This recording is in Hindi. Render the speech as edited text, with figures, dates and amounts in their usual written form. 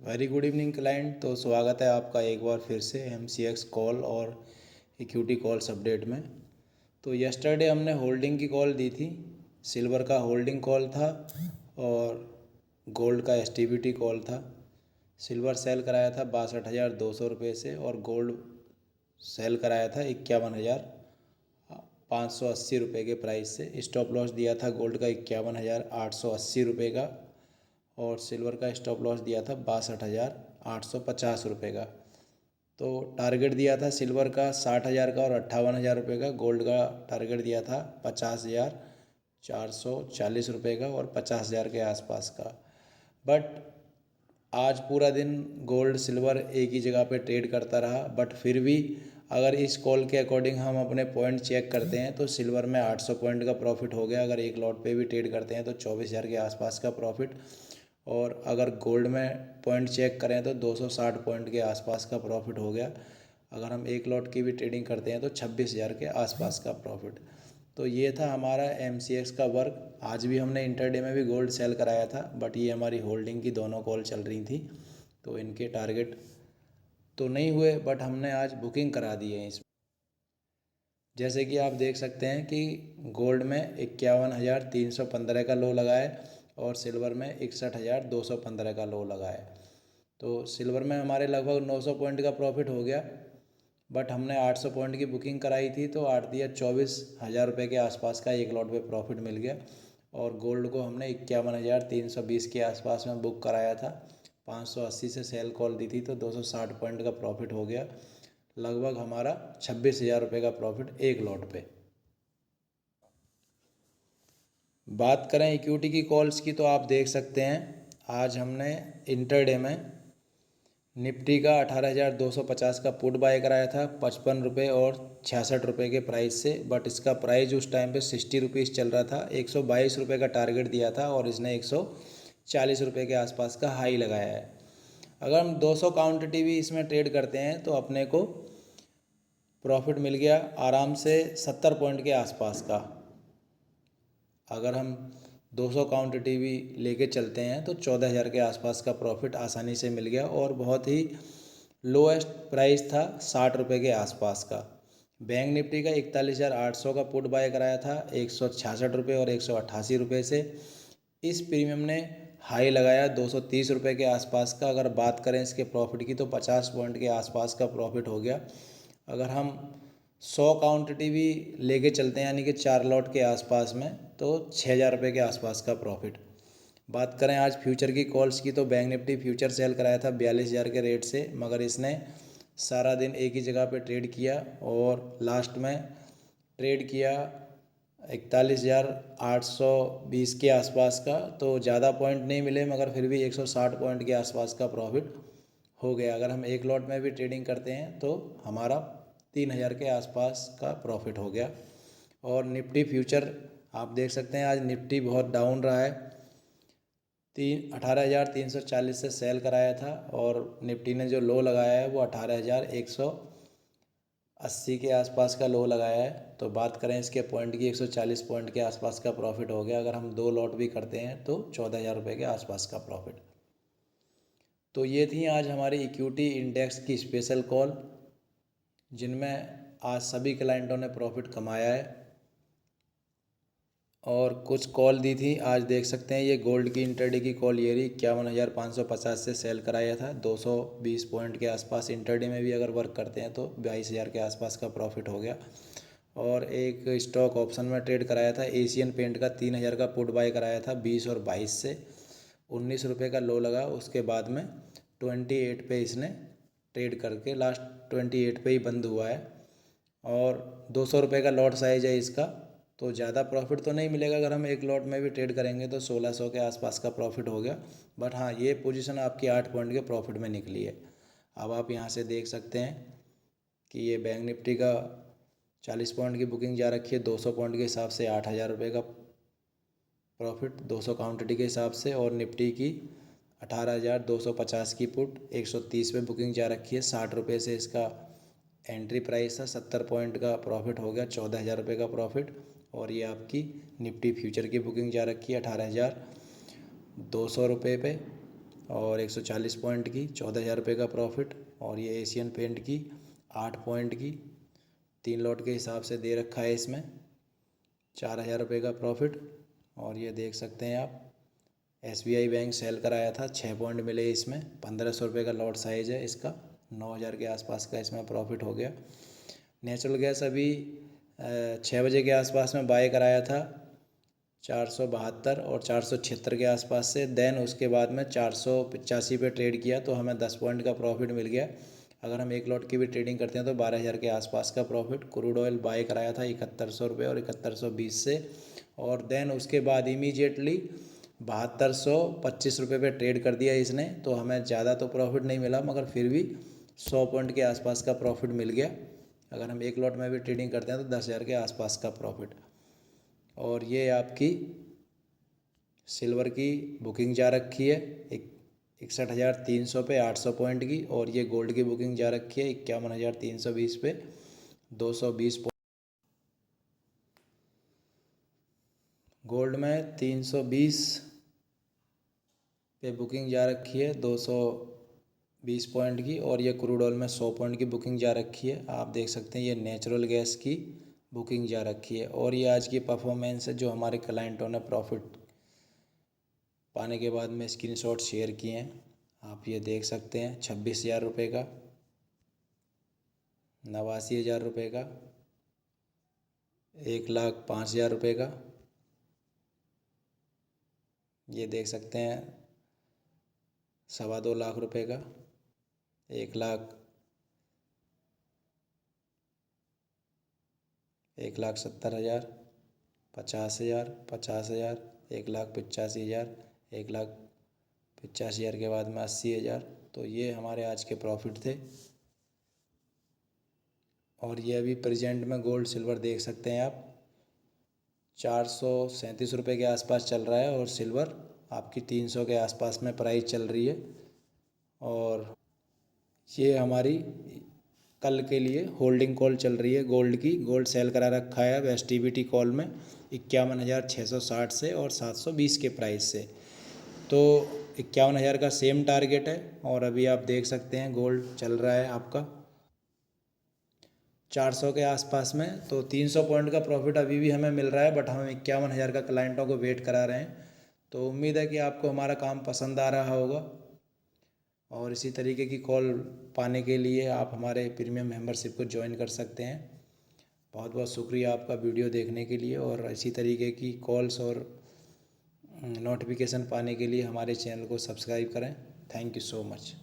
Very good evening client. तो स्वागत है आपका एक बार फिर से MCX कॉल और इक्विटी कॉल्स अपडेट में। तो यस्टरडे हमने होल्डिंग की कॉल दी थी। सिल्वर का होल्डिंग कॉल था और गोल्ड का STBT कॉल था। सिल्वर सेल कराया था 62,200 रुपये से और गोल्ड सेल कराया था 51,580 रुपये के प्राइस से। स्टॉप लॉस दिया था गोल्ड का 51,880 रुपये का और सिल्वर का स्टॉप लॉस दिया था 62,850 रुपये का। तो टारगेट दिया था सिल्वर का 60,000 का और 58,000 रुपये का। गोल्ड का टारगेट दिया था 50,440 रुपये का और 50,000 के आसपास का। बट आज पूरा दिन गोल्ड सिल्वर एक ही जगह पे ट्रेड करता रहा। बट फिर भी अगर इस कॉल के अकॉर्डिंग हम अपने पॉइंट चेक करते हैं तो सिल्वर में 800 पॉइंट का प्रॉफिट हो गया। अगर एक लॉट पे भी ट्रेड करते हैं तो 24,000 के आसपास का प्रॉफिट। और अगर गोल्ड में पॉइंट चेक करें तो 260 पॉइंट के आसपास का प्रॉफिट हो गया। अगर हम एक लॉट की भी ट्रेडिंग करते हैं तो 26,000 के आसपास का प्रॉफिट। तो ये था हमारा MCX का वर्क। आज भी हमने इंटरडे में भी गोल्ड सेल कराया था, बट ये हमारी होल्डिंग की दोनों कॉल चल रही थी तो इनके टारगेट तो नहीं हुए, बट हमने आज बुकिंग करा दी है इसमें। जैसे कि आप देख सकते हैं कि गोल्ड में 51,315 का लो लगा है और सिल्वर में 61,215 का लो लगा है। तो सिल्वर में हमारे लगभग 900 पॉइंट का प्रॉफिट हो गया। बट हमने 800 पॉइंट की बुकिंग कराई थी तो 8 या 24,000 रुपये के आसपास का एक लॉट पे प्रॉफिट मिल गया। और गोल्ड को हमने 51,320 के आसपास में बुक कराया था। 580 से सेल कॉल दी थी तो 260 पॉइंट का प्रॉफिट हो गया। लगभग हमारा 26,000 रुपये का प्रॉफिट एक लॉट पे। बात करें इक्विटी की कॉल्स की तो आप देख सकते हैं आज हमने इंटरडे में निफ्टी का 18,250 का पुट बाय कराया था 55 रुपये और 66 रुपये के प्राइस से। बट इसका प्राइस उस टाइम पे 60 रुपीज़ चल रहा था। 122 रुपये का टारगेट दिया था और इसने 140 रुपये के आसपास का हाई लगाया है। अगर हम 200 काउंटिटी भी इसमें ट्रेड करते हैं तो अपने को प्रॉफिट मिल गया आराम से 70 पॉइंट के आसपास का। अगर हम 200 काउंटिटी भी लेके चलते हैं तो 14,000 के आसपास का प्रॉफिट आसानी से मिल गया। और बहुत ही लोएस्ट प्राइस था 60 रुपये के आसपास का। बैंक निफ्टी का 41,800 का पुट बाय कराया था 166 रुपये और 188 रुपये से। इस प्रीमियम ने हाई लगाया 230 रुपये के आसपास का। अगर बात करें इसके प्रॉफिट की तो 50 पॉइंट के आसपास का प्रॉफिट हो गया। अगर हम 100 काउंटिटी भी लेके चलते हैं यानी कि 4 लॉट के आसपास में तो 6,000 रुपये के आसपास का प्रॉफिट। बात करें आज फ्यूचर की कॉल्स की तो बैंक निफ्टी फ्यूचर सेल कराया था 42,000 के रेट से, मगर इसने सारा दिन एक ही जगह पे ट्रेड किया और लास्ट में ट्रेड किया 41,820 के आसपास का। तो ज़्यादा पॉइंट नहीं मिले मगर फिर भी 160 पॉइंट के आसपास का प्रॉफिट हो गया। अगर हम एक लॉट में भी ट्रेडिंग करते हैं तो हमारा 3,000 के आसपास का प्रॉफिट हो गया। और निफ्टी फ्यूचर आप देख सकते हैं आज निफ्टी बहुत डाउन रहा है। 18,340 से सेल कराया था और निफ्टी ने जो लो लगाया है वो 18,180 के आसपास का लो लगाया है। तो बात करें इसके पॉइंट की 140 पॉइंट के आसपास का प्रॉफिट हो गया। अगर हम 2 लॉट भी करते हैं तो 14,000 रुपये के आसपास का प्रॉफिट। तो ये थी आज हमारी इक्विटी इंडेक्स की स्पेशल कॉल जिनमें आज सभी क्लाइंटों ने प्रॉफिट कमाया है। और कुछ कॉल दी थी आज देख सकते हैं ये गोल्ड की इंटरडे की कॉल ये रही 51,550 से सेल कराया था 220 पॉइंट के आसपास। इंटरडे में भी अगर वर्क करते हैं तो 22,000 के आसपास का प्रॉफिट हो गया। और एक स्टॉक ऑप्शन में ट्रेड कराया था एशियन पेंट का 3,000 का पुट बाय कराया था 20 और 22 से। 19 रुपये का लो लगा, उसके बाद में 28 पे इसने ट्रेड करके लास्ट 28 पे ही बंद हुआ है। और 200 रुपये का लॉट साइज है इसका। तो ज़्यादा प्रॉफिट तो नहीं मिलेगा। अगर हम एक लॉट में भी ट्रेड करेंगे तो 1,600 के आसपास का प्रॉफिट हो गया। बट हाँ, ये पोजीशन आपकी 8 पॉइंट के प्रॉफिट में निकली है। अब आप यहाँ से देख सकते हैं कि ये बैंक निफ्टी का 40 पॉइंट की बुकिंग जा रखी है 200 पॉइंट के हिसाब से 8,000 रुपये का प्रॉफिट 200 काउंटिटी के हिसाब से। और निफ्टी की 18,250 की पुट 130 पे बुकिंग जा रखी है 60 रुपये से इसका एंट्री प्राइस था। 70 पॉइंट का प्रॉफिट हो गया 14,000 रुपये का प्रॉफिट। और ये आपकी निफ्टी फ्यूचर की बुकिंग जा रखी है 18,200 रुपये पे और 140 पॉइंट की 14,000 रुपये का प्रॉफिट। और ये एशियन पेंट की 8 पॉइंट की 3 लॉट के हिसाब से दे रखा है, इसमें 4,000 रुपये का प्रॉफिट। और ये देख सकते हैं आप, SBI बैंक सेल कराया था, 6 पॉइंट मिले इसमें, 1,500 रुपये का लॉट साइज़ है इसका, 9,000 के आसपास का इसमें प्रॉफिट हो गया। नेचुरल गैस अभी 6 बजे के आसपास में बाय कराया था 472 और 476 के आसपास से। देन उसके बाद में 485 पे ट्रेड किया तो हमें 10 पॉइंट का प्रॉफिट मिल गया। अगर हम एक लॉट की भी ट्रेडिंग करते हैं तो 12,000 के आसपास का प्रॉफिट। क्रूड ऑयल बाय कराया था 7100 रुपये और 7120 से। और देन उसके बाद इमीडिएटली 7225 रुपये पे ट्रेड कर दिया इसने, तो हमें ज़्यादा तो प्रॉफिट नहीं मिला, मगर फिर भी 100 पॉइंट के आसपास का प्रॉफिट मिल गया। अगर हम एक लॉट में भी ट्रेडिंग करते हैं तो 10,000 के आसपास का प्रॉफिट। और ये आपकी सिल्वर की बुकिंग जा रखी है 61,300 पे 800 पॉइंट की। और ये गोल्ड की बुकिंग जा रखी है 51,320 पे 220 पॉइंट। गोल्ड में 320 पे बुकिंग जा रखी है 220 पॉइंट की। और ये क्रूड ऑयल में 100 पॉइंट की बुकिंग जा रखी है। आप देख सकते हैं ये नेचुरल गैस की बुकिंग जा रखी है। और ये आज की परफॉर्मेंस है जो हमारे क्लाइंटों ने प्रॉफिट पाने के बाद में स्क्रीनशॉट शेयर किए हैं। आप ये देख सकते हैं 26,000 रुपये का, 89,000 रुपये का, 1,05,000 रुपये का, ये देख सकते हैं 2.25 लाख रुपये का, 1,70,000, 50,000, 50,000, 1,85,000, 1,85,000 के बाद में 80,000। तो ये हमारे आज के प्रॉफिट थे। और ये अभी प्रेजेंट में गोल्ड सिल्वर देख सकते हैं आप 437 रुपये के आसपास चल रहा है और सिल्वर आपकी 300 के आसपास में प्राइस चल रही है। और ये हमारी कल के लिए होल्डिंग कॉल चल रही है गोल्ड की। गोल्ड सेल करा रखा है अब STBT कॉल में 51,660 से और 720 के प्राइस से। तो 51,000 का सेम टारगेट है। और अभी आप देख सकते हैं गोल्ड चल रहा है आपका 400 के आसपास में। तो 300 पॉइंट का प्रॉफिट अभी भी हमें मिल रहा है, बट हम 51,000 का क्लाइंटों को वेट करा रहे हैं। तो उम्मीद है कि आपको हमारा काम पसंद आ रहा होगा। और इसी तरीके की कॉल पाने के लिए आप हमारे प्रीमियम मेंबरशिप को ज्वाइन कर सकते हैं। बहुत बहुत शुक्रिया आपका वीडियो देखने के लिए। और इसी तरीके की कॉल्स और नोटिफिकेशन पाने के लिए हमारे चैनल को सब्सक्राइब करें। Thank you so much.